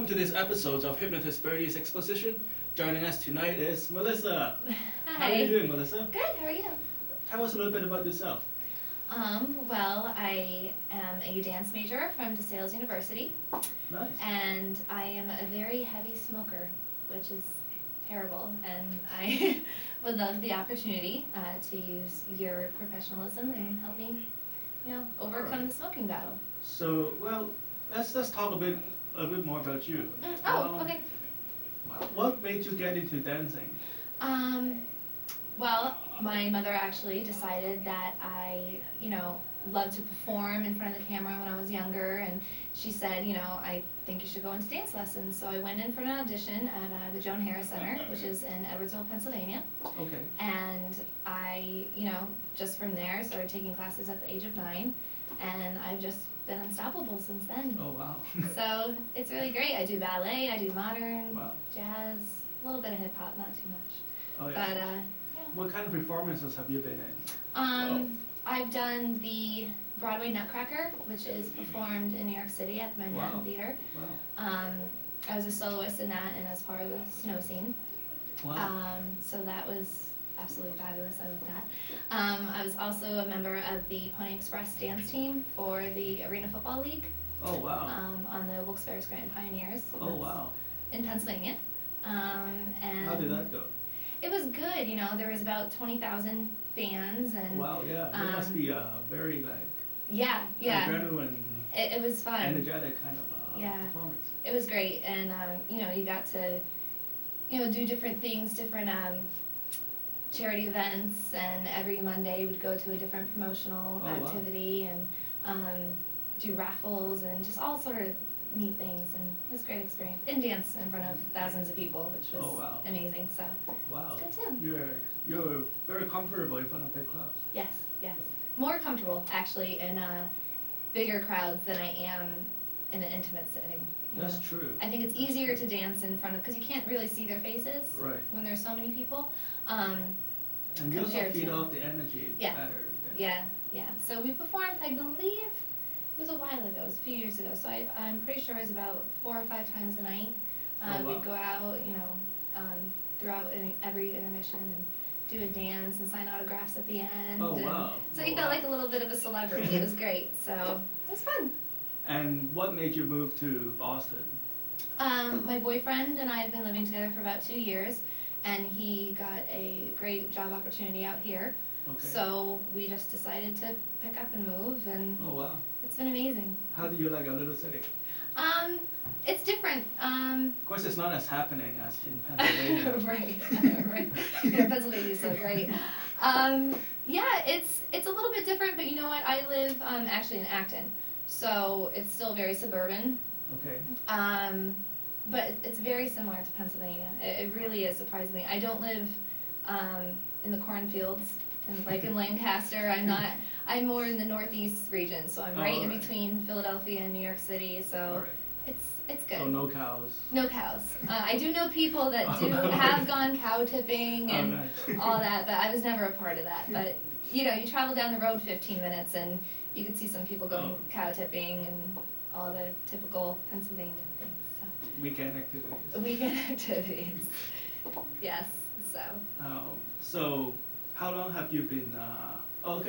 welcome to this episode of Hypnotist Birdie's Exposition. Joining us tonight is Melissa. Hi. How are you doing, Melissa? Good, how are you? Tell us a little bit about yourself. Well, I am a dance major from DeSales University. Nice. And I am a very heavy smoker, which is terrible. And I would love the opportunity to use your professionalism and help me, overcome the smoking battle. So, well, let's talk a bit more about you. Okay. What made you get into dancing? Well, my mother actually decided that I, loved to perform in front of the camera when I was younger, and she said, I think you should go into dance lessons. So I went in for an audition at the Joan Harris Center, which is in Edwardsville, Pennsylvania. Okay. And I, just from there started taking classes at the age of 9, and I've just been unstoppable since then. Oh, wow. So it's really great. I do ballet, I do modern, Wow. jazz, a little bit of hip hop, not too much. Oh, yeah. But What kind of performances have you been in? I've done the Broadway Nutcracker, which is performed in New York City at the Manhattan Theater. Wow. I was a soloist in that and as part of the snow scene. Wow. So that was absolutely fabulous. I love that. I was also a member of the Pony Express dance team for the Arena Football League. Oh, wow. On the Wilkes-Barre Scranton Pioneers. Oh, wow. In Pennsylvania. And How did that go? it was good, there was about 20,000 fans, and Wow, yeah. That must be a very, adrenaline, it was fun. energetic kind of performance. It was great, and you got to, do different things, different charity events, and every Monday we'd go to a different promotional activity, and do raffles, and just all sort of neat things, and it was a great experience. And dance in front of thousands of people, which was amazing. So wow, it's good too. You're very comfortable in front of big crowds. Yes, more comfortable actually in bigger crowds than I am in an intimate setting. That's true. I think it's easier to dance in front of, because you can't really see their faces when there's so many people. And you also feed off the energy better. Yeah. So we performed, I believe, it was a while ago, it was a few years ago, so I'm pretty sure it was about 4 or 5 times a night. We'd go out, throughout every intermission and do a dance and sign autographs at the end. Oh, wow. So you felt like a little bit of a celebrity. It was great, so it was fun. And what made you move to Boston? My boyfriend and I have been living together for about 2 years, and he got a great job opportunity out here. Okay. So we just decided to pick up and move, and it's been amazing. How do you like a little city? It's different. Of course, it's not as happening as in Pennsylvania. right. Pennsylvania is so great. It's a little bit different, but you know what? I live actually in Acton, so it's still very suburban. Okay. But it's very similar to Pennsylvania. It really is, surprisingly. I don't live in the cornfields, like in Lancaster. I'm more in the northeast region, so I'm right in between Philadelphia and New York City, so it's good. So no cows? No cows. I do know people that have gone cow tipping and all that, but I was never a part of that. But, you travel down the road 15 minutes and you could see some people going cow tipping and all the typical Pennsylvania things. So. Weekend activities. Yes, so. So how long have you been,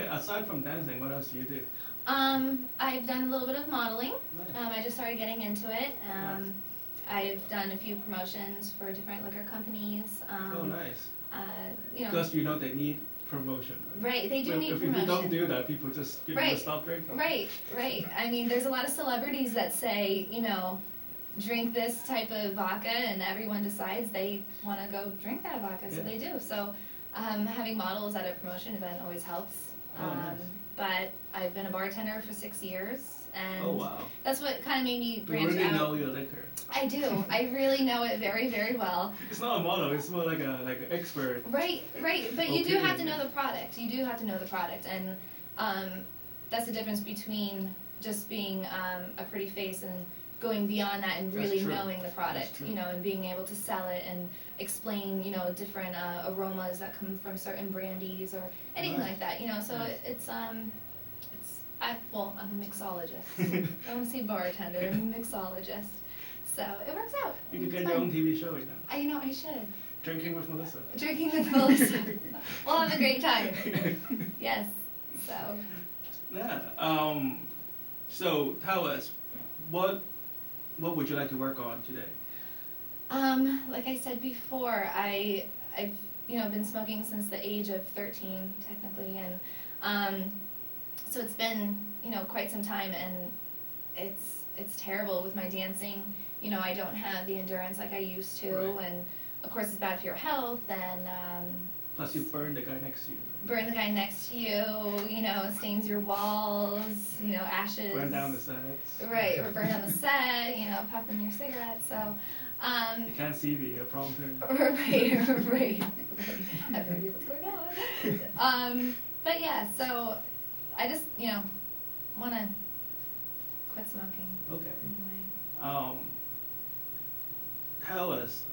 aside from dancing, what else do you do? I've done a little bit of modeling. Nice. I just started getting into it. I've done a few promotions for different liquor companies. Nice. Because they need promotion, right? Right, they do need promotion. If you don't do that, people just stop drinking. Right. I mean, there's a lot of celebrities that say, drink this type of vodka, and everyone decides they want to go drink that vodka, so they do. So having models at a promotion event always helps. Nice. But I've been a bartender for 6 years, and that's what kind of made me branch out. You really know your liquor. I do. I really know it very, very well. It's not a model. It's more like an expert. Right. But you do have to know the product. And that's the difference between just being a pretty face and going beyond that and really knowing the product, and being able to sell it and explain, different aromas that come from certain brandies or anything like that, So I'm a mixologist. I don't want to say bartender, I'm a mixologist. So it works out. You could It's get your fun. own TV show with them. I should. Drinking with Melissa. Drinking with Melissa. We'll have a great time. Yes. So. Yeah. So tell us, what would you like to work on today? Like I said before, I've been smoking since the age of 13 technically, and so it's been quite some time, and it's terrible with my dancing. I don't have the endurance like I used to, Right. and of course it's bad for your health, and Plus you burn the guy next to you. burn the guy next to you, stains your walls, ashes. Burn down the sets. Right, or burn down the set, puffing your cigarette, so. You can't see the prompter. Right. I have no idea what's going on. But yeah, so I just, want to quit smoking. Okay. Anyway. Tell us,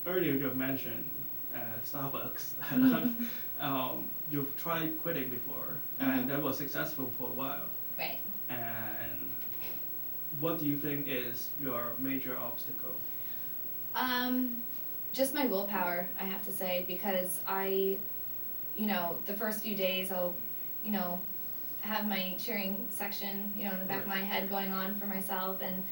earlier you mentioned Starbucks. You've tried quitting before, and that was successful for a while. Right. And what do you think is your major obstacle? Just my willpower, I have to say, because the first few days I'll, have my cheering section, in the back of my head going on for myself, and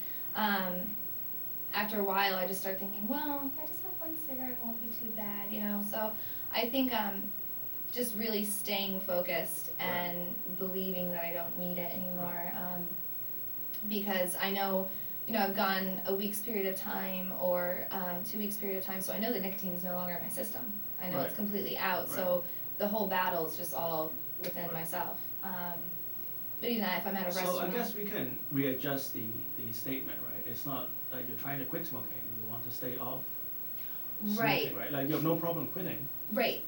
after a while I just start thinking, well, if I just have one cigarette, it won't be too bad, So I think just really staying focused and believing that I don't need it anymore, because I know, I've gone a week's period of time or 2 weeks period of time, so I know the nicotine's no longer in my system. I know it's completely out, so the whole battle's just all within myself. But even that, if I'm at a restaurant. So I guess we can readjust the statement, right? It's not like you're trying to quit smoking, you want to stay off smoking, right? Like you have no problem quitting. Right.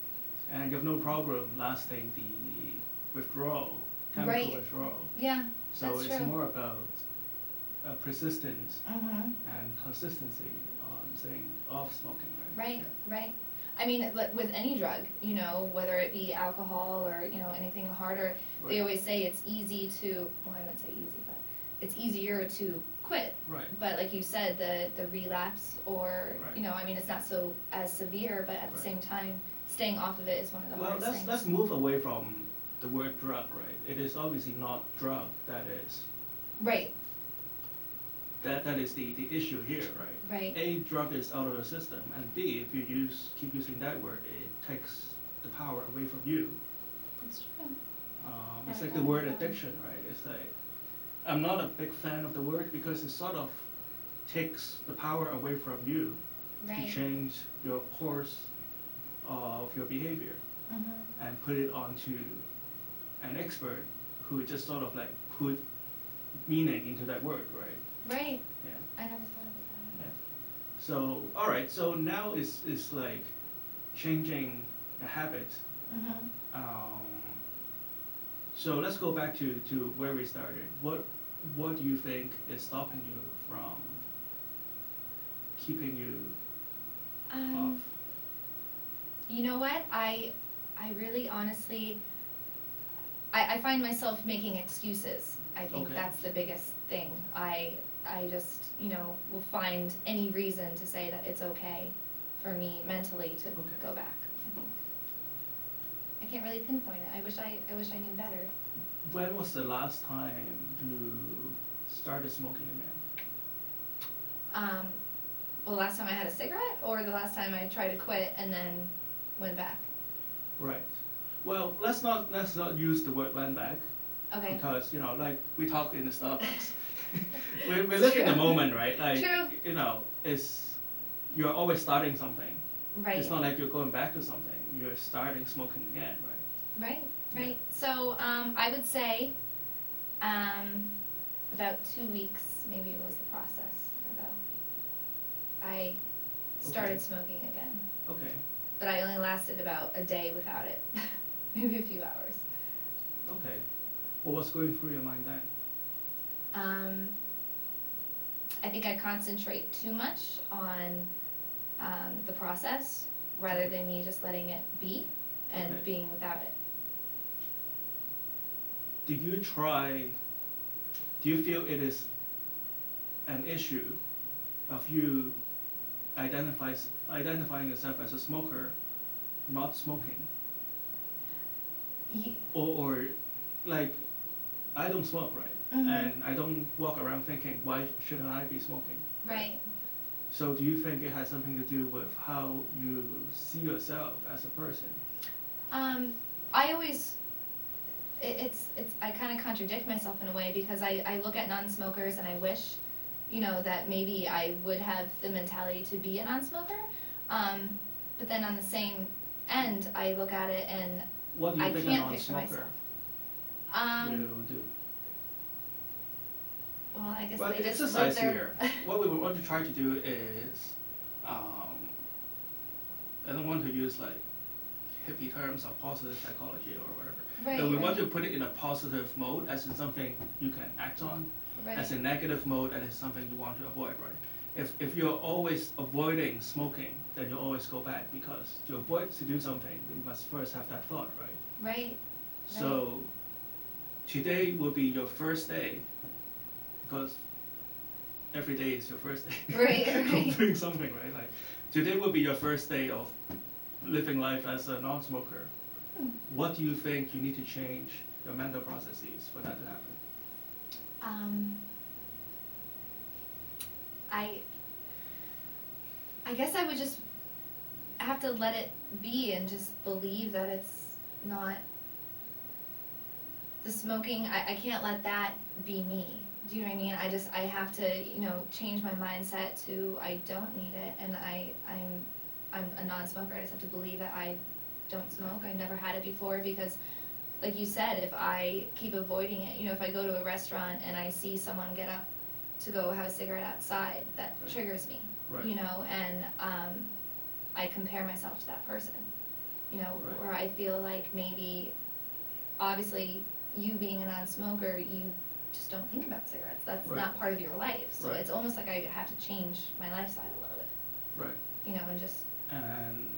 And you have no problem lasting the withdrawal, chemical withdrawal. Yeah, so that's it's true. more about persistence Mm-hmm. and consistency on staying off smoking, right? Right. I mean, with any drug, whether it be alcohol or, anything harder, they always say it's easy to, well, I wouldn't say easy, but it's easier to quit. Right. But like you said, the relapse or, Right. it's not so as severe, but at the same time, staying off of it is one of the hardest things. Let's move away from the word drug, right? It is obviously not drug that is. Right. That is the issue here, right? Right. A, drug is out of the system, and B, if you keep using that word, it takes the power away from you. That's true. It's like the word addiction, right? It's like, I'm not a big fan of the word because it sort of takes the power away from you Right. to change your course of your behavior Mm-hmm. and put it onto an expert who just sort of like put meaning into that word, right? Right. Yeah. I never thought of it that way. So, all right. So now it's like changing a habit. Mm-hmm. So let's go back to where we started. What do you think is stopping you from keeping you off? You know what? I really honestly, I find myself making excuses. I think Okay. that's the biggest thing. I just, will find any reason to say that it's okay for me mentally to go back. I think I can't really pinpoint it. I wish I knew better. When was the last time you started smoking again? Well, last time I had a cigarette, or the last time I tried to quit and then went back. Right. Well, let's not use the word went back. Okay. Because like we talked in the Starbucks, we live in the moment, right? Like True. You're always starting something. Right. It's not like you're going back to something. You're starting smoking again, right? Right. Yeah. So I would say about 2 weeks maybe was the process ago. I started smoking again. Okay. But I only lasted about a day without it, maybe a few hours. Okay. Well, what's going through your mind then? I think I concentrate too much on the process rather than me just letting it be and being without it. Do you feel it is an issue of you identifying yourself as a smoker, not smoking? Or like, I don't smoke, right? Mm-hmm. And I don't walk around thinking, why shouldn't I be smoking? Right. So do you think it has something to do with how you see yourself as a person? I always, I kind of contradict myself in a way, because I look at non-smokers and I wish, that maybe I would have the mentality to be a non-smoker. But then on the same end, I look at it and What do you I think can't a picture non-smoker myself. will do? Well, I guess Well, they the just exercise live here, what we want to try to do is, I don't want to use like hippie terms of positive psychology or whatever. Right, But we right. want to put it in a positive mode, as in something you can act on, Right. as a negative mode, and it's something you want to avoid, right? If you're always avoiding smoking, then you'll always go back, because to avoid to do something, you must first have that thought, right? Right. So today will be your first day, because every day is your first day. Right, right. of doing something, right? Like today will be your first day of living life as a non-smoker. What do you think you need to change your mental processes for that to happen? I guess I would just have to let it be and just believe that it's not the smoking. I can't let that be me. Do you know what I mean? I have to, change my mindset to I don't need it, and I'm a non-smoker. I just have to believe that I don't smoke. I've never had it before, because like you said, if I keep avoiding it, if I go to a restaurant and I see someone get up to go have a cigarette outside, that triggers me, Right. and I compare myself to that person, Right. where I feel like maybe, obviously, you being a non-smoker, you just don't think about cigarettes. That's Right. not part of your life. So Right. it's almost like I have to change my lifestyle a little bit, Right. and just. And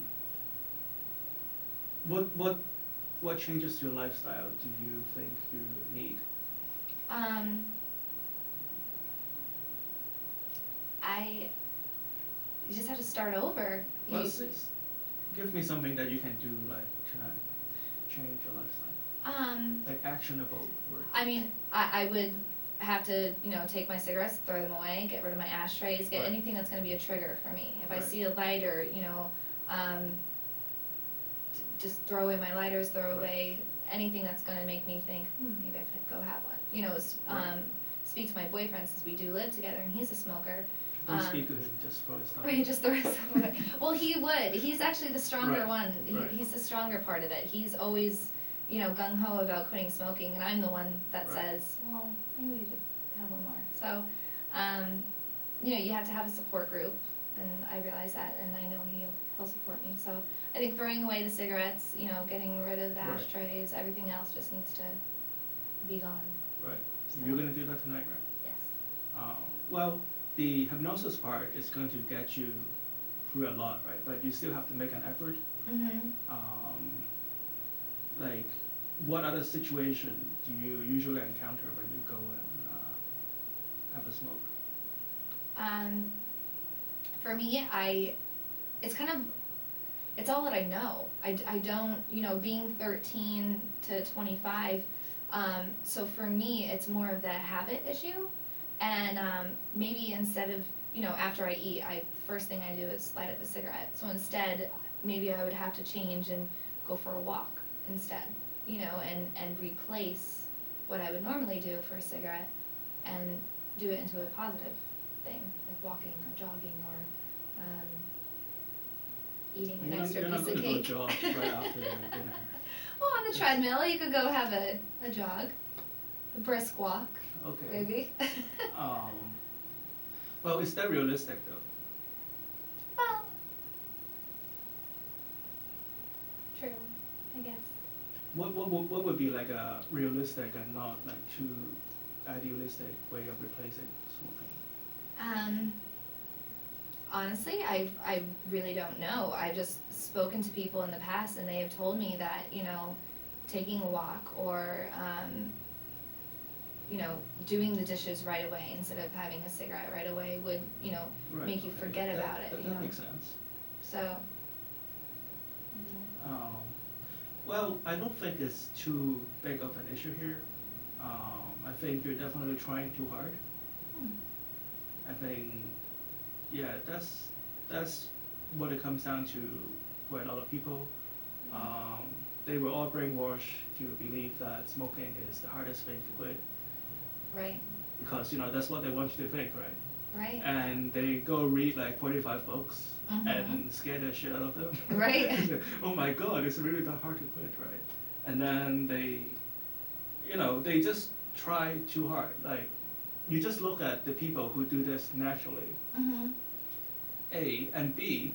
what changes to your lifestyle do you think you need? You just have to start over. Well, give me something that you can do like tonight, change your lifestyle. Like actionable work. I mean, I would have to, take my cigarettes, throw them away, get rid of my ashtrays, get Right. anything that's going to be a trigger for me. If I Right. see a lighter, just throw away my lighters, throw Right. away anything that's going to make me think, maybe I could go have one. Right. Speak to my boyfriend, since we do live together and he's a smoker. Don't speak to him, just throw his stuff. Right, just throw stuff away. Well, he would. He's actually the stronger Right, one. right. He's the stronger part of it. He's always, gung-ho about quitting smoking, and I'm the one that Right. says, well, maybe we could have one more. So, you have to have a support group, and I realize that, and I know he'll support me. So I think throwing away the cigarettes, getting rid of the Right. ashtrays, everything else just needs to be gone. Right. So. You're gonna do that tonight, right? Yes. Well, the hypnosis part is going to get you through a lot, right? But you still have to make an effort. Mm-hmm. Like, what other situation do you usually encounter when you go and have a smoke? For me, it's all that I know. I don't, being 13 to 25, so for me, it's more of that habit issue. And maybe instead of, after I eat, the first thing I do is light up a cigarette. So instead, maybe I would have to change and go for a walk instead, and replace what I would normally do for a cigarette and do it into a positive thing, like walking or jogging or eating an extra You're not piece of going cake. to go jog right after dinner. Well, on the treadmill, you could go have a jog, a brisk walk, Okay. maybe. Well, is that realistic though? Well, true, I guess. What would be like a realistic and not like too idealistic way of replacing smoking? Honestly, I really don't know. I've just spoken to people in the past, and they have told me that, taking a walk or, doing the dishes right away instead of having a cigarette right away would, Right, make you okay. forget about it. That makes sense. So. Well, I don't think it's too big of an issue here. I think you're definitely trying too hard. I think, yeah, that's what it comes down to for a lot of people. They were all brainwashed to believe that smoking is the hardest thing to quit. Right. Because, that's what they want you to think, right? Right. And they go read like 45 books and scare the shit out of them. Right. Oh my God, it's really that hard to quit, right? And then they just try too hard. Like, you just look at the people who do this naturally. A, and B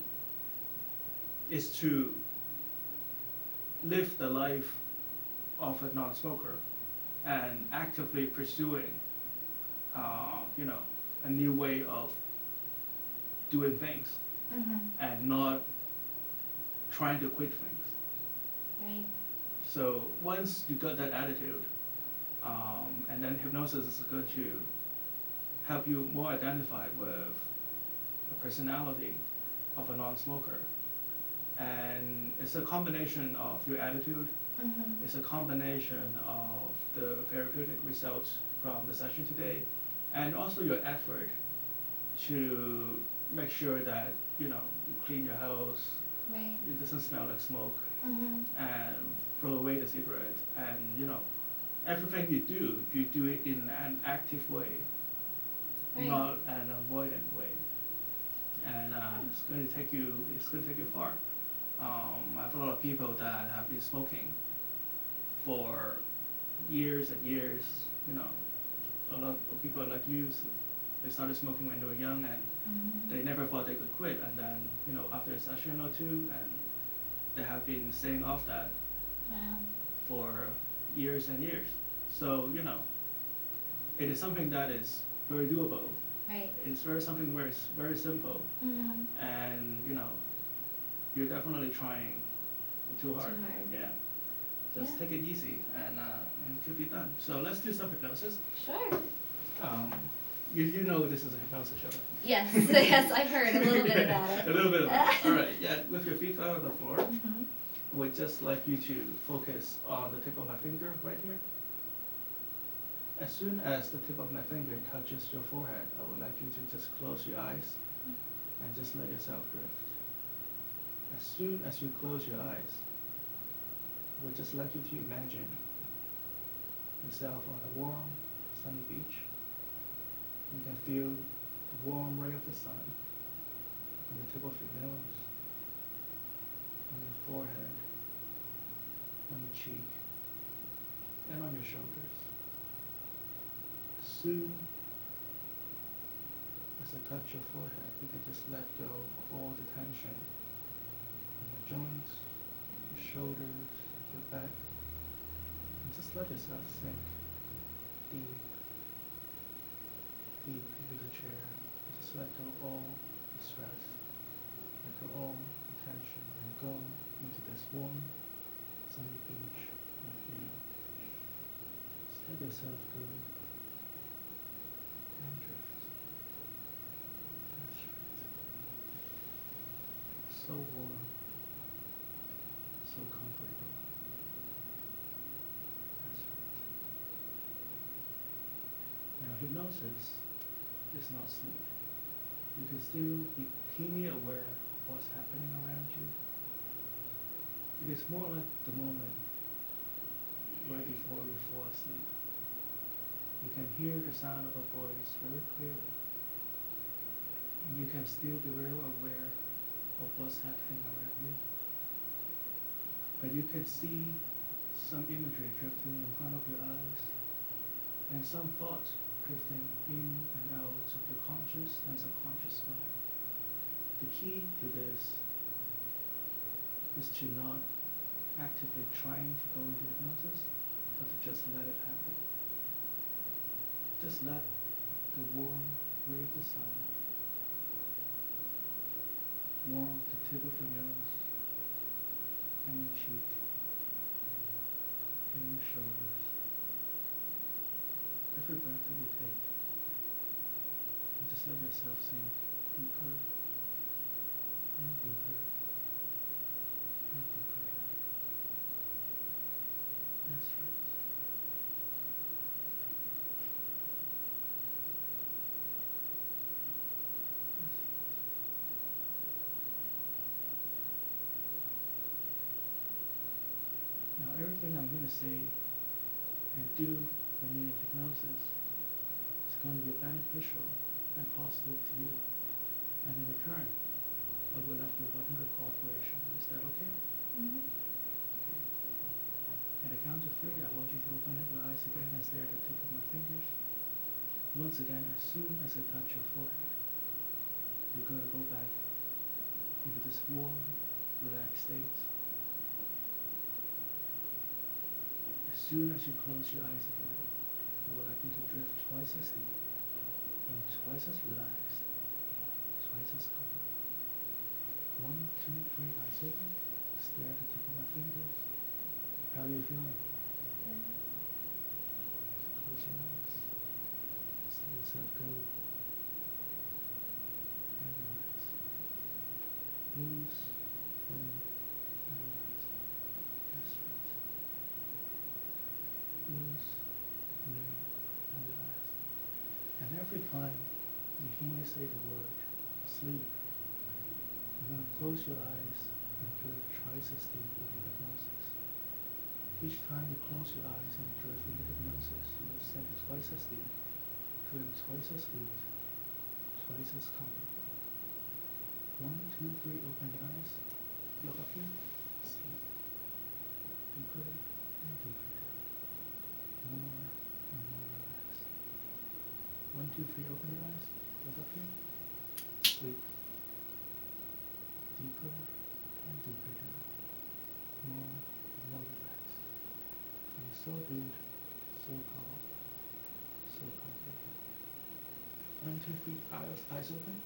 is to live the life of a non-smoker and actively pursuing, a new way of doing things and not trying to quit things. Right. So once you got that attitude, and then hypnosis is going to help you more identify with the personality of a non-smoker. And it's a combination of your attitude, it's a combination of the therapeutic results from the session today, and also your effort to make sure that, you clean your house, Right. it doesn't smell like smoke, and throw away the cigarette, and, everything you do it in an active way, Right. not an avoidant way. And it's going to take you far. I have a lot of people that have been smoking for years and years. A lot of people like you, they started smoking when they were young, and they never thought they could quit. And then, after a session or two, and they have been staying off that Wow. for years and years. So, it is something that is very doable. Right. It's something where it's very simple, and you're definitely trying too hard. Too hard. Yeah. Just take it easy, and it could be done. So let's do some hypnosis. Sure. You know this is a hypnosis show. Yes. Yes, I've heard a little bit about it. A little bit of it. All right. Yeah. With your feet flat on the floor, would just like you to focus on the tip of my finger right here. As soon as the tip of my finger touches your forehead, I would like you to just close your eyes and just let yourself drift. As soon as you close your eyes, I would just like you to imagine yourself on a warm, sunny beach. You can feel the warm ray of the sun on the tip of your nose, on your forehead, on your cheek, and on your shoulders. Soon as I touch your forehead, you can just let go of all the tension in your joints, your shoulders, your back, and just let yourself sink deep, deep into the chair. Just let go all the stress, let go all the tension, and go into this warm, sunny beach right here. Just let yourself go. And drift. That's right. So warm, so comfortable. That's right. Now, hypnosis is not sleep. You can still be keenly aware of what's happening around you. It is more like the moment right before you fall asleep. You can hear the sound of a voice very clearly. And you can still be very aware of what's happening around you. But you can see some imagery drifting in front of your eyes, and some thoughts drifting in and out of your conscious and subconscious mind. The key to this is to not actively trying to go into hypnosis, but to just let it happen. Just let the warm ray of the sun warm the tip of your nose and your cheek and your shoulders. every breath that you take, you just let yourself sink deeper and deeper and deeper down. That's right. That's right. Now everything I'm going to say and do when you're in hypnosis is going to be beneficial and positive to you. And in return, I would like your 100 cooperation. Is that okay? Mm-hmm. Okay. At the count of 3, I want you to open your eyes again and stare at the tip of my fingers. Once again, as soon as I touch your forehead, you're going to go back into this warm, relaxed state. As soon as you close your eyes again, I would like you to drift twice as deep, and twice as relaxed, twice as comfortable. 1, 2, 3, eyes open. Stare at the tip of my fingers. How are you feeling? Good. Close your eyes. Let yourself go. And relax. Loose, free, and relax. That's right. Loose, free, and relax. And every time you hear me say the word sleep, you're going to close your eyes and drift twice as deep into hypnosis. Each time you close your eyes and drift into hypnosis, you will sink twice as deep, drift twice as good, twice as comfortable. 1, 2, 3, open your eyes. Look up here. Sleep. Deeper and deeper down. More and more relaxed. 1, 2, 3, open your eyes. Look up here. Sleep. Deeper and deeper down. More and more relaxed. Feeling so good, so calm, so comfortable. 1, 2, 3, eyes open.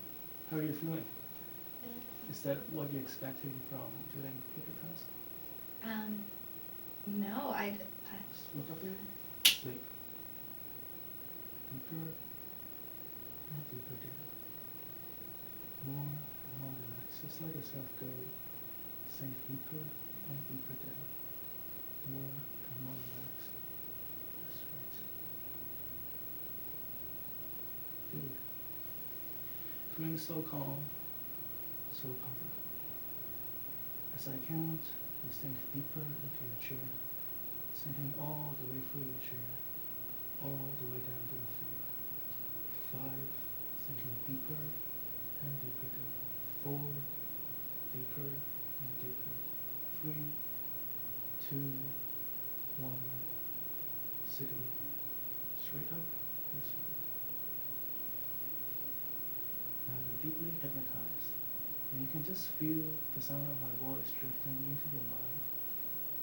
How are you feeling? Good. Is that what you're expecting from feeling hypnotized? No, Look up here. Sleep. Deeper and deeper down. More and more relaxed. Just let yourself go. Sink deeper and deeper down. More and more relaxed. That's right. Good. Feeling so calm, so comfortable. As I count, you sink deeper into your chair, sinking all the way through your chair, all the way down to the floor. 5, sinking deeper and deeper down. 4, deeper and deeper. 3, 2, 1, sitting straight up. This way. Now you're deeply hypnotized, and you can just feel the sound of my voice drifting into your mind.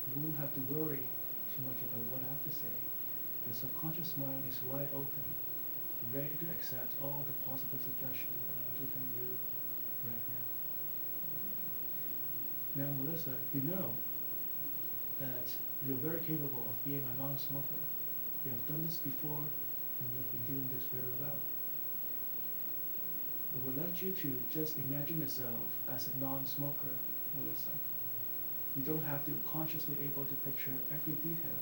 You won't have to worry too much about what I have to say. Your subconscious mind is wide open, ready to accept all the positive suggestions that I'm giving you right now. Now, Melissa, you know that you're very capable of being a non-smoker. You have done this before, and you have been doing this very well. I would like you to just imagine yourself as a non-smoker, Melissa. You don't have to consciously able to picture every detail.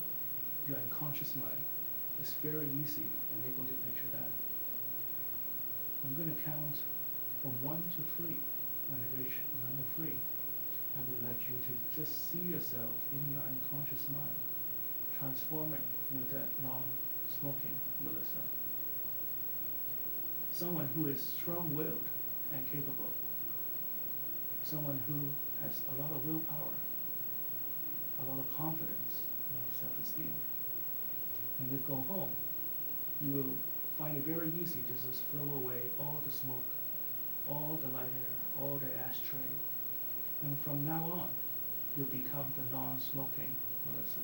Your unconscious mind is very easy and able to picture that. I'm going to count from 1 to 3. When I reach number 3, I would like you to just see yourself in your unconscious mind, transforming into that non-smoking Melissa. Someone who is strong-willed and capable. Someone who has a lot of willpower, a lot of confidence, a lot of self-esteem. When you go home, you will find it very easy to just throw away all the smoke, all the lighter, all the ashtray. And from now on, you'll become the non-smoking Melissa.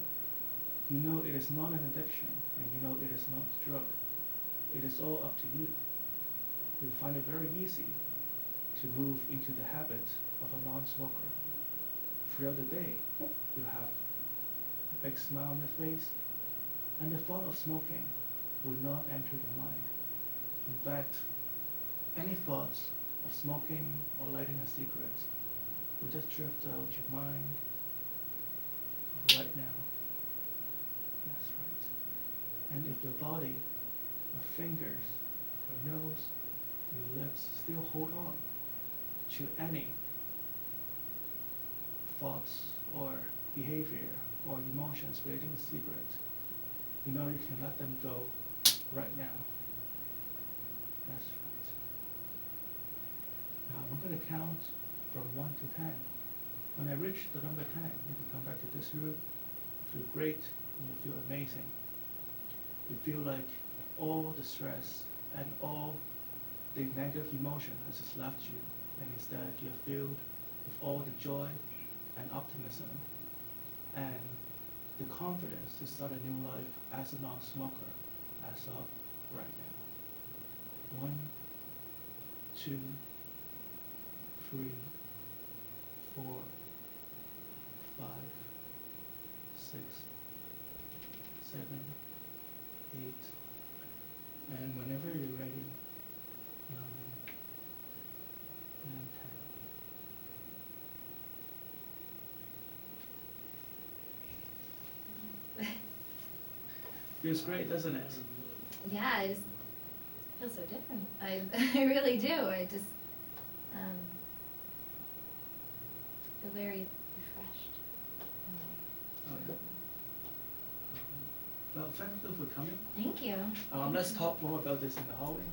You know it is not an addiction, and you know it is not a drug. It is all up to you. You'll find it very easy to move into the habit of a non-smoker. Throughout the day, you have a big smile on your face, and the thought of smoking would not enter the mind. In fact, any thoughts of smoking or lighting a cigarette will just drift out your mind right now. That's right. And if your body, your fingers, your nose, your lips still hold on to any thoughts or behavior or emotions relating to cigarettes, you know you can let them go right now. That's right. Now we're going to count from 1 to 10. When I reach the number 10, you can come back to this room, you feel great, and you feel amazing. You feel like all the stress and all the negative emotion has just left you, and instead you're filled with all the joy and optimism and the confidence to start a new life as a non-smoker as of right now. 1, 2, 3, 4, 5, 6, 7, 8, and whenever you're ready, 9 and 10. Feels great, doesn't it? Yeah, I just feel so different. I really do. I just feel very refreshed. Oh yeah. Well, thank you for coming. Thank you. Let's talk more about this in the hallway.